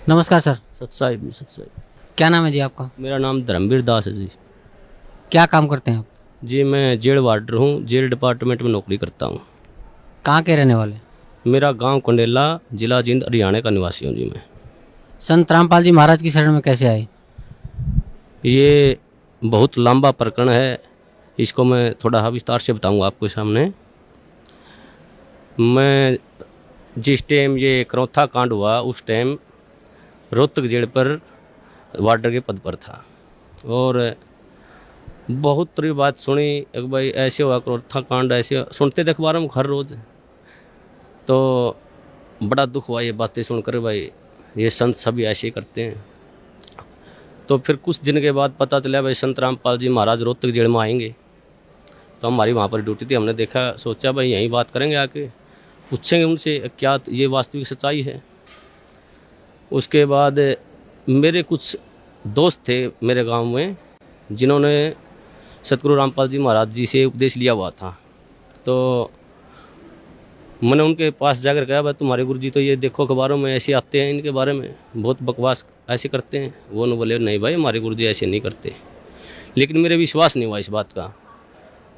नमस्कार सर। सच्चाई भी सच्चाई। क्या नाम है जी आपका? मेरा नाम धर्मवीर दास है जी। क्या काम करते हैं आप? जी मैं जेल वार्डर हूँ, जेल डिपार्टमेंट में नौकरी करता हूँ। कहाँ के रहने वाले? मेरा गांव कंडेला, जिला जींद, हरियाणा का निवासी हूँ जी मैं। संत रामपाल जी महाराज की शरण में कैसे आए? ये बहुत लंबा प्रकरण है, इसको मैं थोड़ा विस्तार से बताऊँगा आपके सामने। मैं जिस टाइम ये करौथा कांड हुआ उस टाइम रोहतक जेल पर वार्डर के पद पर था और बहुत तरह बात सुनी एक भाई ऐसे हुआ करौथा कांड, ऐसे सुनते थे अखबारों में हर रोज़। तो बड़ा दुख हुआ ये बातें सुनकर, भाई ये संत सभी ऐसे ही करते हैं। तो फिर कुछ दिन के बाद पता चला भाई संत रामपाल जी महाराज रोहतक जेल में आएंगे। तो हमारी वहाँ पर ड्यूटी थी, हमने देखा, सोचा भाई यहीं बात करेंगे, आके पूछेंगे उनसे क्या ये वास्तविक सच्चाई है। उसके बाद मेरे कुछ दोस्त थे मेरे गांव में जिन्होंने सतगुरु रामपाल जी महाराज जी से उपदेश लिया हुआ था। तो मैंने उनके पास जाकर कहा भाई तुम्हारे गुरु जी तो ये देखो अखबारों में ऐसे आते हैं, इनके बारे में बहुत बकवास ऐसे करते हैं। वो न बोले नहीं भाई हमारे गुरु जी ऐसे नहीं करते। लेकिन मेरे विश्वास नहीं हुआ इस बात का।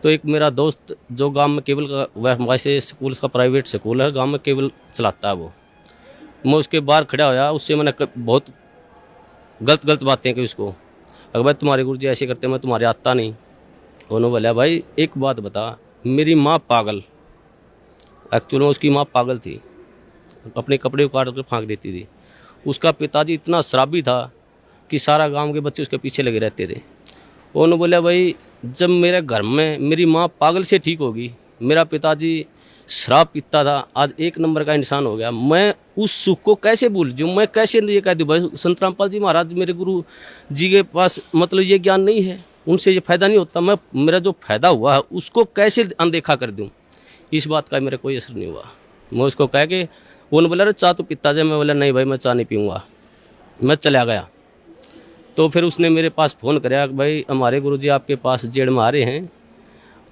तो एक मेरा दोस्त जो गांव में केबल का वैसे स्कूल का प्राइवेट स्कूल है, गांव में केबल चलाता है वो, मैं उसके बाहर खड़ा होया, उससे मैंने बहुत गलत गलत बातें की उसको। अगर भाई तुम्हारे गुरु जी ऐसे करते, मैं तुम्हारे आता नहीं। उन्होंने बोला भाई एक बात बता, मेरी माँ पागल, एक्चुअल में उसकी माँ पागल थी, अपने कपड़े उतार कर फेंक देती थी। उसका पिताजी इतना शराबी था कि सारा गांव के बच्चे उसके पीछे लगे रहते थे। उन्होंने बोला भाई जब मेरे घर में मेरी माँ पागल से ठीक होगी, मेरा पिताजी शराब पीता था, आज एक नंबर का इंसान हो गया, मैं उस सुख को कैसे भूल जाऊँ, मैं कैसे ये कह दूँ भाई संत रामपाल जी महाराज मेरे गुरु जी के पास मतलब ये ज्ञान नहीं है, उनसे ये फ़ायदा नहीं होता, मैं मेरा जो फ़ायदा हुआ है उसको कैसे अनदेखा कर दूँ। इस बात का मेरा कोई असर नहीं हुआ। मैं उसको कह के, उन्होंने बोला अरे चाह तो पीता जाए, मैं बोला नहीं भाई मैं चाह नहीं पीऊँगा, मैं चला गया। तो फिर उसने मेरे पास फ़ोन कराया कि भाई हमारे गुरुजी आपके पास जेल में आ रहे हैं,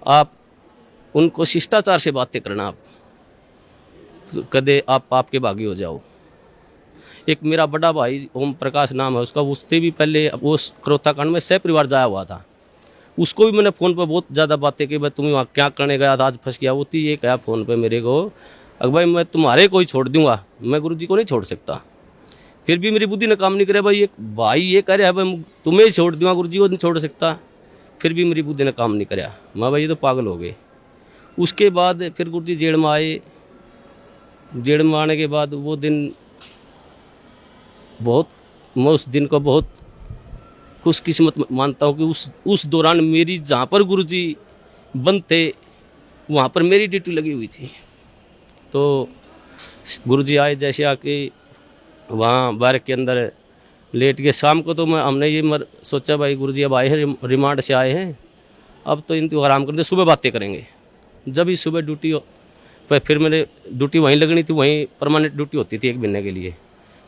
आप उनको शिष्टाचार से बातें करना, आप तो कदे आप पाप के भागी हो जाओ। एक मेरा बड़ा भाई ओम प्रकाश नाम है उसका, उससे भी पहले वो करौथा कांड में सह परिवार जाया हुआ था, उसको भी मैंने फ़ोन पर बहुत ज़्यादा बातें की, भाई तुम वहाँ क्या करने गया था, आज फंस गया। वो थी ये कहा फ़ोन पे मेरे को, अगर भाई मैं तुम्हारे को ही छोड़ दूंगा, मैं गुरुजी को नहीं छोड़ सकता। फिर भी मेरी बुद्धि ने काम नहीं करे, भाई ये भाई ये कह रहा है भाई तुम्हें ही छोड़ दूंगा, गुरुजी को नहीं छोड़ सकता। फिर भी मेरी बुद्धि ने काम नहीं कराया, मैं भाई ये तो पागल हो गए। उसके बाद फिर गुरुजी जेल में आए। जेल में आने के बाद वो दिन बहुत, मैं उस दिन को बहुत खुशकिस्मत मानता हूँ कि उस दौरान मेरी जहाँ पर गुरुजी बंद थे वहाँ पर मेरी ड्यूटी लगी हुई थी। तो गुरुजी आए, जैसे आके वहाँ बारक के अंदर लेट के शाम को, तो हमने ये सोचा भाई गुरुजी अब आए हैं, रिमांड से आए हैं, अब तो इनको आराम करते, सुबह बातें करेंगे। जब ही सुबह ड्यूटी फिर मेरे ड्यूटी वहीं लगनी थी, वहीं परमानेंट ड्यूटी होती थी एक महीने के लिए,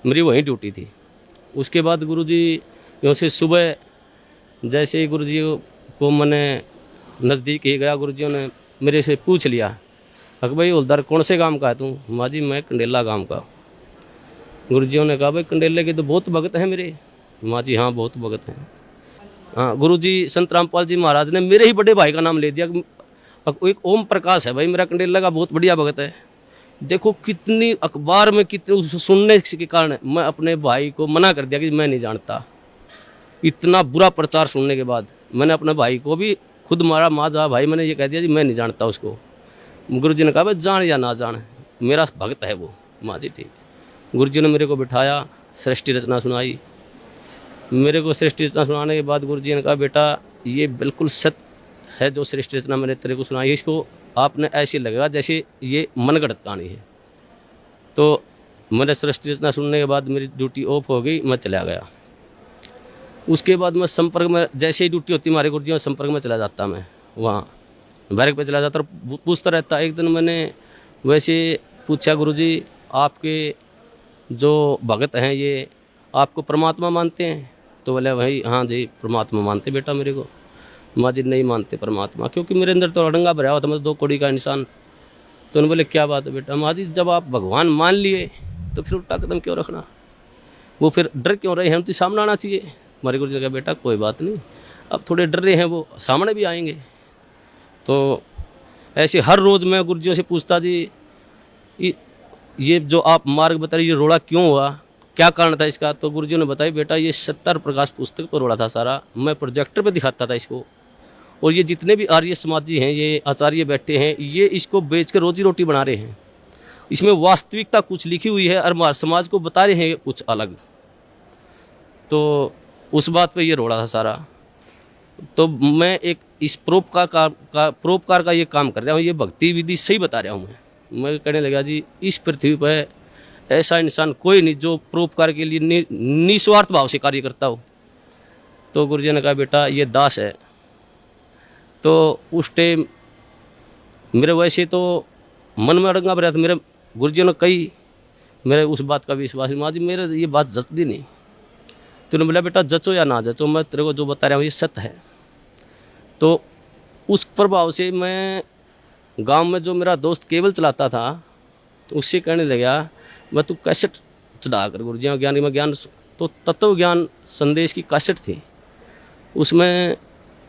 मेरी वहीं ड्यूटी थी। उसके बाद गुरुजी यूँ से सुबह जैसे ही गुरुजी को मैंने नज़दीक ही गया, गुरुजियों ने मेरे से पूछ लिया अक भाई हवलदार कौन से गांव का है तू? माँ जी मैं कंडेला गांव का। गुरुजियों ने कहा भाई कंडेले के तो बहुत भगत हैं मेरे। माँ जी हाँ बहुत भगत हैं। हाँ गुरुजी संत रामपाल जी महाराज ने मेरे ही बड़े भाई का नाम ले दिया, एक ओम प्रकाश है भाई मेरा कंडेला का बहुत बढ़िया भगत है। देखो कितनी अखबार में कितने सुनने के कारण मैं अपने भाई को मना कर दिया कि मैं नहीं जानता। इतना बुरा प्रचार सुनने के बाद मैंने अपने भाई को भी खुद मारा, माँ जा भाई मैंने ये कह दिया जी मैं नहीं जानता उसको। गुरुजी ने कहा भाई जान या ना जान मेरा भक्त है वो। माँ जी ठीक। गुरुजी ने मेरे को बिठाया, सृष्टि रचना सुनाई। मेरे को सृष्टि रचना सुनाने के बाद गुरुजी ने कहा बेटा ये बिल्कुल सत्य है जो सृष्टि रचना मैंने तेरे को सुनाई, इसको आपने ऐसे लगेगा जैसे ये मनगढ़ंत कहानी है। तो मैंने सृष्टि रचना सुनने के बाद मेरी ड्यूटी ऑफ हो गई, मैं चला गया। उसके बाद मैं संपर्क में, जैसे ही ड्यूटी होती हमारे गुरुजी में संपर्क में चला जाता, मैं वहाँ बैरक पे चला जाता और पूछता रहता। एक दिन मैंने वैसे पूछा गुरुजी आपके जो भगत हैं ये आपको परमात्मा मानते हैं? तो बोले भाई हाँ जी परमात्मा मानते बेटा मेरे को। माँ जी नहीं मानते परमात्मा, क्योंकि मेरे अंदर तो अड़ंगा भरा हुआ था, मैं 2 कौड़ी का इंसान। तो उन्होंने बोले क्या बात है बेटा? माँ जी जब आप भगवान मान लिए तो फिर उल्टा कदम क्यों रखना? वो फिर डर क्यों रहे हैं, हम तो सामने आना चाहिए। हमारे गुरु जी ने कहा बेटा कोई बात नहीं, अब थोड़े डर रहे हैं, वो सामने भी आएंगे। तो ऐसे हर रोज़ मैं गुरुजियों से पूछता जी ये जो आप मार्ग बता रही, ये रोड़ा क्यों हुआ, क्या कारण था इसका। तो गुरुजियों ने बताया बेटा ये सत्तर प्रकाश पुस्तक पर रोड़ा था सारा, मैं प्रोजेक्टर पे दिखाता था इसको, और ये जितने भी आर्य समाजी हैं, ये आचार्य बैठे हैं, ये इसको बेच कर रोजी रोटी बना रहे हैं। इसमें वास्तविकता कुछ लिखी हुई है और हमारे समाज को बता रहे हैं कुछ अलग। तो उस बात पे ये रोड़ा था सारा। तो मैं एक इस परोपकार का ये काम कर रहा हूँ, ये भक्ति विधि सही बता रहा हूँ। मैं कहने लगा जी इस पृथ्वी पर ऐसा इंसान कोई नहीं जो परोपकार के लिए निस्वार्थ भाव से कार्य करता हो। तो गुरुजी ने कहा बेटा ये दास है। तो उस टाइम मेरे वैसे तो मन में अड़ंगा भरा था, मेरे गुरुजी ने कही, मेरे उस बात का विश्वास माँ जी मेरे ये बात जचती नहीं। तूने बोला बेटा जचो या ना जचो, मैं तेरे को जो बता रहा हूँ ये सत्य है। तो उस प्रभाव से मैं गांव में जो मेरा दोस्त केबल चलाता था उससे कहने लगा मैं तू कैसेट चढ़ा कर गुरु जी ज्ञान में ज्ञान, तो तत्व ज्ञान संदेश की कैसेट थी, उसमें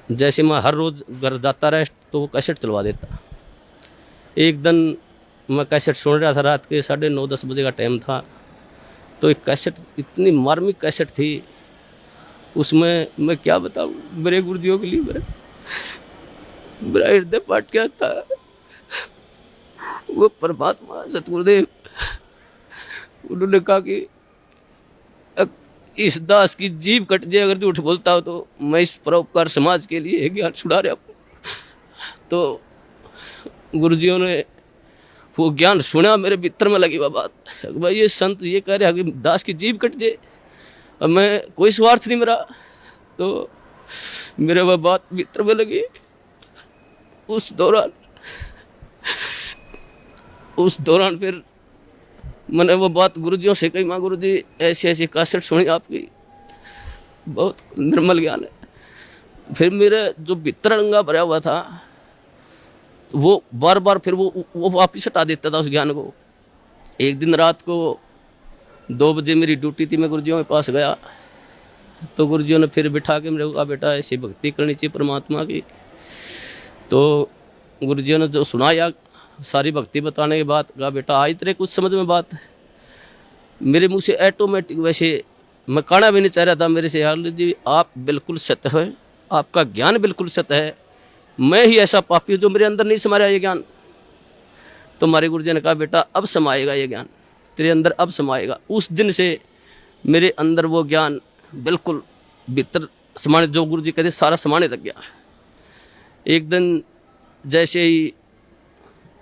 जैसे मैं हर रोज़ घर जाता रहा तो वो कैसेट चलवा देता। एक दिन मैं कैसेट सुन रहा था, रात के 9:30-10 बजे का टाइम था। तो एक कैसेट इतनी मार्मिक कैसेट थी, उसमें मैं क्या बताऊँ, मेरे गुरुजियों के लिए मेरा हृदय फाट गया था। वो परमात्मा सतगुरुदेव उन्होंने कहा कि इस दास की जीभ कट जाए अगर झूठ बोलता हो तो मैं इस परोपकार समाज के लिए ज्ञान छुड़ा रहा हूँ। तो गुरुजियों ने वो ज्ञान सुना, मेरे भीतर में लगी वह बात, भाई ये संत ये कह रहे हैं कि दास की जीभ कट जाए, अब मैं कोई स्वार्थ नहीं मेरा। तो मेरे वह बात भीतर में लगी। उस दौरान फिर मैंने वो बात गुरुजियों से कही, माँ गुरुजी ऐसी ऐसी कासेट सुनी आपकी, बहुत निर्मल ज्ञान है। फिर मेरे जो भीतर अड़ंगा भरा हुआ था वो बार बार फिर वो वापिस हटा देता था उस ज्ञान को। एक दिन रात को 2 बजे मेरी ड्यूटी थी, मैं गुरुजियों के पास गया तो गुरुजियों ने फिर बिठा के मेरे को कहा बेटा ऐसी भक्ति करनी चाहिए परमात्मा की। तो गुरुजियों ने जो सुनाया सारी भक्ति बताने के बाद कहा बेटा आज तेरे कुछ समझ में बात। मेरे मुंह से ऑटोमेटिक, वैसे मैं कहना भी नहीं चाह रहा था मेरे से, यार जी आप बिल्कुल सत्य है, आपका ज्ञान बिल्कुल सत्य है, मैं ही ऐसा पापी हूँ जो मेरे अंदर नहीं समा रहा ये ज्ञान। तो हमारे गुरुजी ने कहा बेटा अब समाएगा ये ज्ञान तेरे अंदर, अब समाएगा। उस दिन से मेरे अंदर वो ज्ञान बिल्कुल भीतर समाने, जो गुरुजी कहते सारा समाने लग गया। एक दिन जैसे ही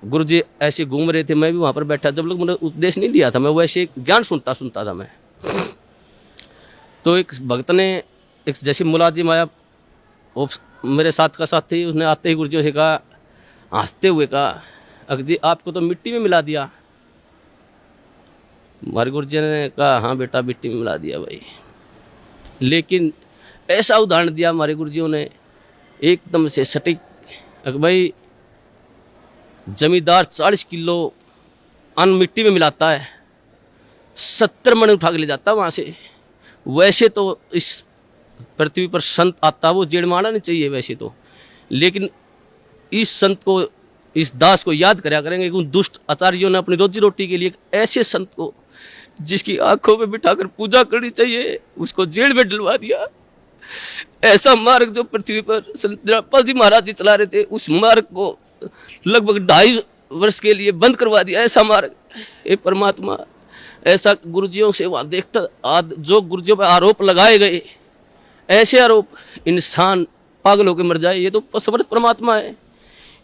गुरुजी ऐसे घूम रहे थे, मैं भी वहाँ पर बैठा, जब लोग मैंने उपदेश नहीं दिया था, मैं वैसे ज्ञान सुनता था मैं। तो एक भक्त ने एक जैसे मुलाजिम आया, वो मेरे साथ का साथी, उसने आते ही गुरुजी से कहा, हंसते हुए कहा अगर जी आपको तो मिट्टी में मिला दिया। हमारे गुरुजी ने कहा हाँ बेटा मिट्टी में मिला दिया भाई। लेकिन ऐसा उदाहरण दिया हमारे गुरुजियों ने एकदम से सटीक, भाई जमींदार 40 किलो अन्न मिट्टी में मिलाता है, 70 मन उठा के ले जाता है वहाँ से। वैसे तो इस पृथ्वी पर संत आता वो जेड़ मारना नहीं चाहिए वैसे तो, लेकिन इस संत को, इस दास को याद करा करेंगे कि उन दुष्ट आचार्यों ने अपनी रोजी रोटी के लिए ऐसे संत को जिसकी आंखों में बिठाकर पूजा करनी चाहिए उसको जेल में डलवा दिया। ऐसा मार्ग जो पृथ्वी पर संत जनापाल जी महाराज जी चला रहे थे, उस मार्ग को लगभग 2.5 वर्ष के लिए बंद करवा दिया। ऐसा मार्ग, ये परमात्मा ऐसा गुरुजियों से वहाँ देखता, जो गुरुजियों पर आरोप लगाए गए ऐसे आरोप, इंसान पागल होकर मर जाए, ये तो समर्थ परमात्मा है।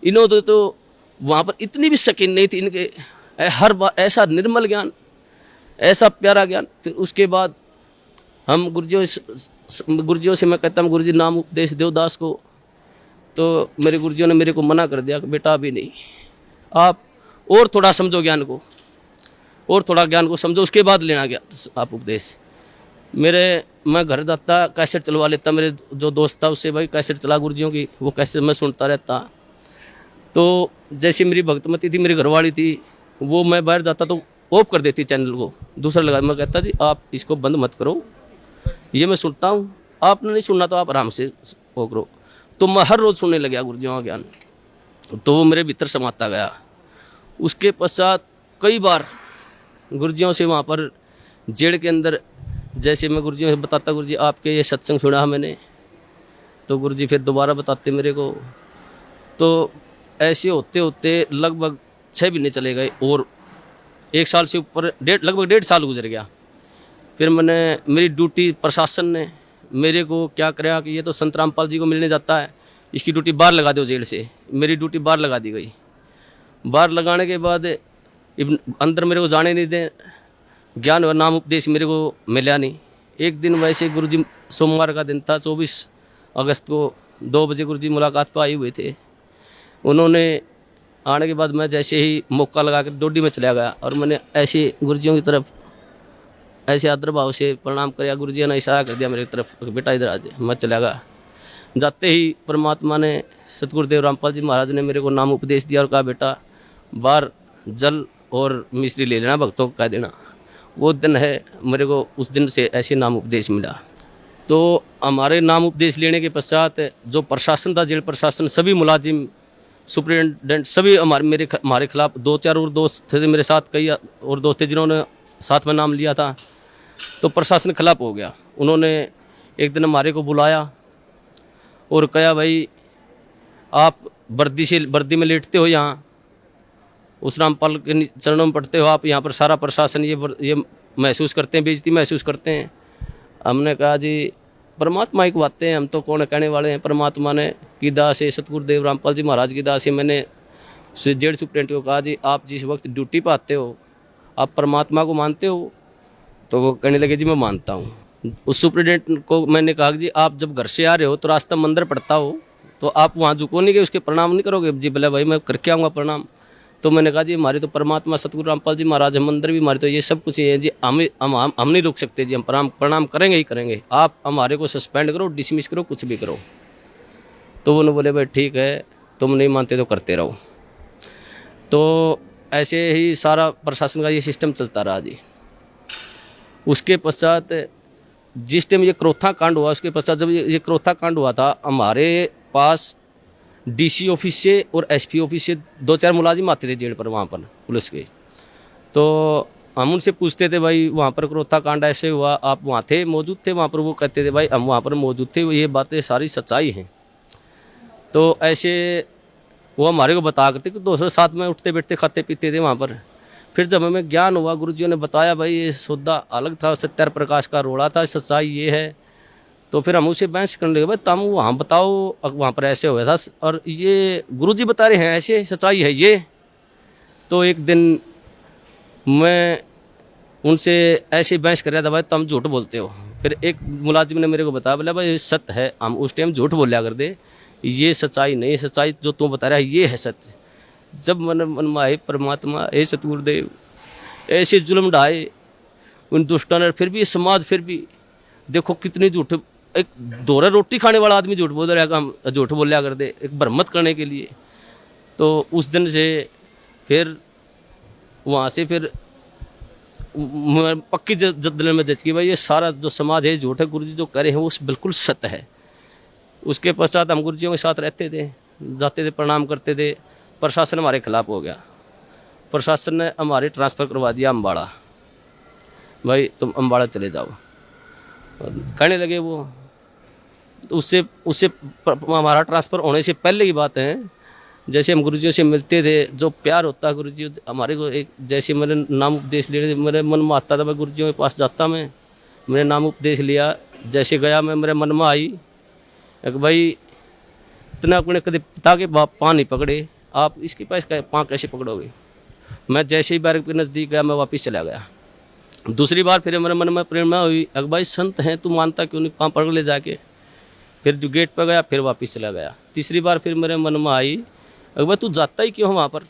इन्होंने तो वहाँ पर इतनी भी शकीन नहीं थी इनके, हर बार ऐसा निर्मल ज्ञान, ऐसा प्यारा ज्ञान। फिर उसके बाद हम गुरुजियों से मैं कहता हूँ गुरुजी नाम उपदेश दो दास को। तो मेरे गुरुजियों ने मेरे को मना कर दिया कि बेटा अभी नहीं, आप और थोड़ा समझो ज्ञान को, और थोड़ा ज्ञान को समझो, उसके बाद लेना ज्ञान आप उपदेश। मैं घर जाता कैसेट चलवा लेता, मेरे जो दोस्त था उससे भाई कैसेट चला गुरुजियों की, वो कैसेट मैं सुनता रहता। तो जैसे मेरी भक्तमती थी, मेरी घरवाली थी, वो मैं बाहर जाता तो ऑफ कर देती चैनल को, दूसरा लगा। मैं कहता जी आप इसको बंद मत करो, ये मैं सुनता हूँ, आपने नहीं सुनना तो आप आराम से वो करो। तो मैं हर रोज़ सुनने लगा गुरुजियों का ज्ञान, तो वो मेरे भीतर समाता गया। उसके पश्चात कई बार गुरुजियों से वहाँ पर जेल के अंदर, जैसे मैं गुरुजियों से बताता, गुरुजी आपके ये सत्संग सुना मैंने, तो गुरुजी फिर दोबारा बताते मेरे को। तो ऐसे होते होते लगभग 6 महीने चले गए और 1 साल से ऊपर लगभग 1.5 साल गुजर गया। फिर मेरी ड्यूटी प्रशासन ने मेरे को क्या कराया कि ये तो संत रामपाल जी को मिलने जाता है, इसकी ड्यूटी बाहर लगा दो जेल से। मेरी ड्यूटी बाहर लगा दी गई। बाहर लगाने के बाद अंदर मेरे को जाने नहीं दें, ज्ञान और नाम उपदेश मेरे को मिला नहीं। एक दिन वैसे गुरुजी, सोमवार का दिन था, 24 अगस्त को 2 बजे गुरुजी मुलाकात पर आए हुए थे। उन्होंने आने के बाद मैं जैसे ही मौका लगा कर डोडी में चला गया और मैंने ऐसे गुरुजियों की तरफ ऐसे आदर भाव से प्रणाम किया। गुरुजी ने इशारा कर दिया मेरी तरफ, बेटा इधर आ जाए। मैं चला गया। जाते ही परमात्मा ने, सतगुरुदेव रामपाल जी महाराज ने मेरे को नाम उपदेश दिया और कहा बेटा बाहर जल और मिश्री ले लेना, भक्तों को कह देना। वो दिन है, मेरे को उस दिन से ऐसे नाम उपदेश मिला। तो हमारे नाम उपदेश लेने के पश्चात जो प्रशासन था, जेल प्रशासन, सभी मुलाजिम, सुप्रिटेंडेंट, सभी हमारे खिलाफ 2-4 और दोस्त थे मेरे साथ, कई और दोस्त थे जिन्होंने साथ में नाम लिया था। तो प्रशासन खिलाफ हो गया। उन्होंने एक दिन हमारे को बुलाया और कहा भाई आप वर्दी में लेटते हो, यहाँ उस रामपाल के चरणों में पढ़ते हो, आप यहाँ पर सारा प्रशासन ये महसूस करते हैं, बेइज्जती महसूस करते हैं। हमने कहा जी परमात्मा ही बातें हैं, हम तो कौन कहने वाले हैं। परमात्मा ने की दास है, सतगुरुदेव रामपाल जी महाराज की दास है। मैंने जेल सुप्रिटेंडेंट को कहा जी आप जिस वक्त ड्यूटी पर आते हो आप परमात्मा को मानते हो? तो वो कहने लगे जी मैं मानता हूँ। उस सुप्रिटेंडेंट को मैंने कहा कि जी आप जब घर से आ रहे हो तो रास्ता मंदिर पड़ता हो तो आप वहाँ झुको नहीं गए, उसके प्रणाम नहीं करोगे? जी बोले भाई मैं करके आऊँगा प्रणाम। तो मैंने कहा जी हमारे तो परमात्मा सतगुरु रामपाल जी महाराज है, मंदिर भी हमारे, तो ये सब कुछ है जी, हम नहीं रुक सकते जी, हम प्रणाम करेंगे ही करेंगे। आप हमारे को सस्पेंड करो, डिसमिस करो, कुछ भी करो। तो उन्होंने बोले भाई ठीक है, तुम नहीं मानते तो करते रहो। तो ऐसे ही सारा प्रशासन का ये सिस्टम चलता रहा जी। उसके पश्चात जिस टाइम ये क्रोथा कांड हुआ, उसके पश्चात जब ये क्रोथा कांड हुआ था, हमारे पास डीसी ऑफिस से और एसपी ऑफिस से 2-4 मुलाजिम आते थे जेल पर, वहाँ पर पुलिस के। तो हम उनसे पूछते थे भाई वहाँ पर क्रोथा कांड ऐसे हुआ, आप वहाँ थे, मौजूद थे वहाँ पर? वो कहते थे भाई हम वहाँ पर मौजूद थे, ये बातें सारी सच्चाई हैं। तो ऐसे वो हमारे को बता करते कि दोस्तों साथ में उठते बैठते खाते पीते थे वहाँ पर। फिर जब हमें ज्ञान हुआ, गुरुजियों ने बताया भाई ये सौदा अलग था, सत्यार प्रकाश का रोड़ा था, सच्चाई ये है। तो फिर हम उसे बहस करने लगे, भाई तुम वहाँ बताओ वहाँ पर ऐसे हुआ था और ये गुरुजी बता रहे हैं ऐसे, सच्चाई है ये। तो एक दिन मैं उनसे ऐसे बहस कर रहा था, भाई तुम झूठ बोलते हो। फिर एक मुलाजिम ने मेरे को बताया, बोला भाई ये सत्य है, हम उस टाइम झूठ बोलिया कर दे, ये सच्चाई नहीं, सच्चाई जो तू बता रहा है ये है सत्य। जब मन में आए परमात्मा हे सतगुरुदेव ऐसे जुल्म ढाए उन दुष्टों ने, फिर भी समाज फिर भी देखो कितनी झूठ, एक दोहरा रोटी खाने वाला आदमी झूठ बोल रहा है, झूठ बोलिया कर दे एक भ्रमत करने के लिए। तो उस दिन से फिर वहाँ से फिर पक्की दिल में जज की भाई ये सारा जो समाज है झूठ है, गुरुजी जो करे हैं वो बिल्कुल सत्य है। उसके पश्चात हम गुरुजियों के साथ रहते थे, जाते थे, प्रणाम करते थे। प्रशासन हमारे खिलाफ हो गया, प्रशासन ने हमारे ट्रांसफ़र करवा दिया अम्बाड़ा, भाई तुम अम्बाड़ा चले जाओ कहने लगे वो। तो उससे हमारा ट्रांसफ़र होने से पहले की बात है, जैसे हम गुरुजियों से मिलते थे, जो प्यार होता है गुरुजी हमारे को, एक जैसे मेरे नाम उपदेश ले, मेरे मन में आता था मैं गुरुजियों के पास जाता, मैंने नाम उपदेश लिया, जैसे गया मैं, मेरे मन में आई एक भाई इतना अपने कभी पिता के पाँव नहीं पकड़े, आप इसके पास पाँव कैसे पकड़ोगे? मैं जैसे ही बैरक के नज़दीक गया मैं वापस चला गया। दूसरी बार फिर मेरे मन में प्रेरणा हुई, अगर भाई संत हैं तू मानता क्यों नहीं, पाँव पकड़ ले जाके। फिर जो गेट पर गया फिर वापस चला गया। तीसरी बार फिर मेरे मन में आई, अगर भाई तू जाता ही क्यों वहाँ पर,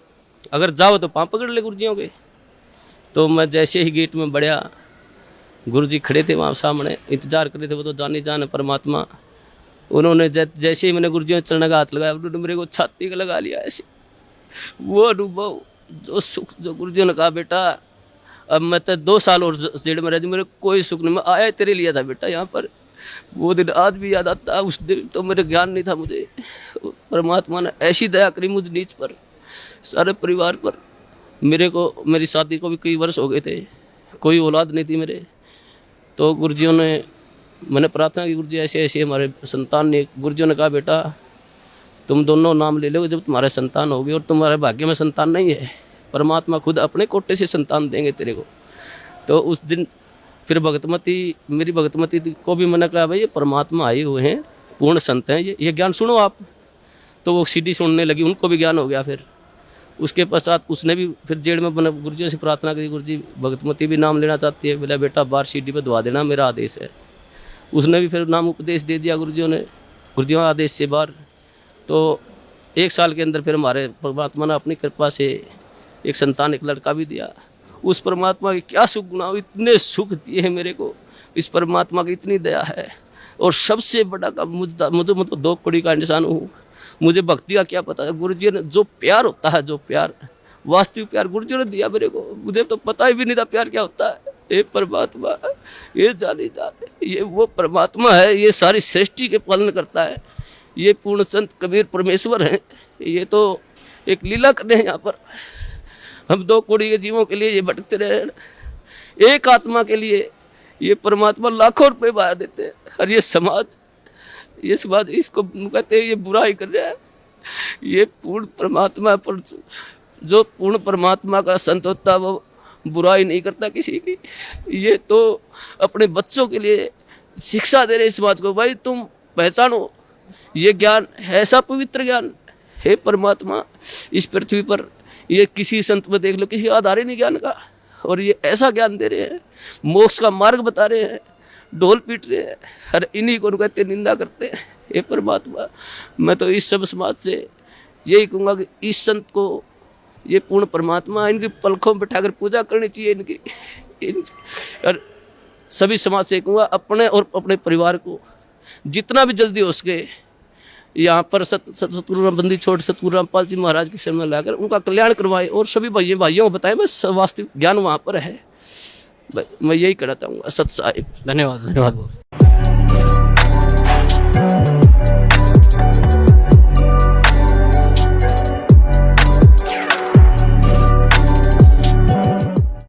अगर जाओ तो पाँव पकड़ ले गुरुजियों के। तो मैं जैसे ही गेट में बढ़िया, गुरुजी खड़े थे वहाँ सामने, इंतजार कर रहे थे, वो तो जाने जाने परमात्मा। उन्होंने जैसे ही मैंने गुरुजी ने चरण का हाथ लगाया, उन्होंने मेरे को छाती का लगा लिया ऐसे। वो अनुभव, जो सुख, जो गुरुजी ने कहा बेटा अब मैं तो 2 साल और जेल में रह मेरे कोई सुख नहीं। मैं आया तेरे लिए था बेटा यहाँ पर, वो दिन आज भी याद आता। उस दिन तो मेरे ज्ञान नहीं था मुझे, परमात्मा ने ऐसी दया करी मुझ नीच पर, सारे परिवार पर। मेरे को, मेरी शादी को भी कई वर्ष हो गए थे, कोई औलाद नहीं थी मेरे। तो गुरुजियों ने, मैंने प्रार्थना की गुरुजी ऐसे ऐसे हमारे संतान ने, गुरुजियों ने कहा बेटा तुम दोनों नाम ले लो जब तुम्हारे संतान होगी, और तुम्हारे भाग्य में संतान नहीं है, परमात्मा खुद अपने कोटे से संतान देंगे तेरे को। तो उस दिन फिर भगतमती, मेरी भगतमती को भी मैंने कहा भाई ये परमात्मा आए हुए हैं, पूर्ण संत हैं, ये ज्ञान सुनो आप। तो वो सीडी सुनने लगी, उनको भी ज्ञान हो गया। फिर उसके पश्चात उसने भी फिर जेल में मैंने गुरुजी से प्रार्थना करी, गुरुजी भगतमती भी नाम लेना चाहती है, बोला बेटा बाहर सीडी पे दवा देना, मेरा आदेश है। उसने भी फिर नाम उपदेश दे दिया गुरुजियों ने, गुरुजियों के आदेश से बाहर। तो 1 साल के अंदर फिर हमारे परमात्मा ने अपनी कृपा से एक संतान, एक लड़का भी दिया। उस परमात्मा के क्या सुख गुना, इतने सुख दिए हैं मेरे को, इस परमात्मा की इतनी दया है। और सबसे बड़ा काम मुझे मतलब 2 कौड़ी का इंसान हूँ, मुझे भक्ति का क्या पता है। गुरुजी ने जो प्यार होता है, जो प्यार वास्तविक प्यार गुरुजी ने दिया मेरे को, मुझे तो पता ही भी नहीं था प्यार क्या होता है। ये परमात्मा, ये जाने, ये वो परमात्मा है, ये सारी सृष्टि के पालन करता है। ये पूर्ण संत कबीर परमेश्वर हैं, ये तो एक लीला करने हैं यहाँ पर। हम 2 कौड़ी के जीवों के लिए ये भटकते रहे, एक आत्मा के लिए ये परमात्मा लाखों रुपए बाहर देते हैं। और ये समाज इसको कहते हैं ये बुरा ही कर रहा है। ये पूर्ण परमात्मा पर, जो पूर्ण परमात्मा का संत होता है वो बुराई नहीं करता किसी की। ये तो अपने बच्चों के लिए शिक्षा दे रहे समाज को, भाई तुम पहचानो ये ज्ञान ऐसा पवित्र ज्ञान है परमात्मा इस पृथ्वी पर। ये किसी संत में देख लो, किसी आधार ही नहीं ज्ञान का, और ये ऐसा ज्ञान दे रहे हैं, मोक्ष का मार्ग बता रहे हैं, ढोल पीट रहे हैं, हर इन्हीं को कहते निंदा करते हैं। ये परमात्मा, मैं तो इस सब समाज से यही कहूँगा कि इस संत को, ये पूर्ण परमात्मा, इनकी पलकों में बैठाकर पूजा करनी चाहिए इनकी। और सभी समाज से कहूँगा अपने और अपने परिवार को जितना भी जल्दी हो सके यहाँ पर सतगुरु बंदी छोड़ सतगुरु रामपाल जी महाराज की शरण में लाकर उनका कल्याण करवाए, और सभी भाइयों को बताएं बस वास्तविक ज्ञान वहाँ पर है। मैं यही कहना चाहूँगा। सत साहिब। धन्यवाद, धन्यवाद।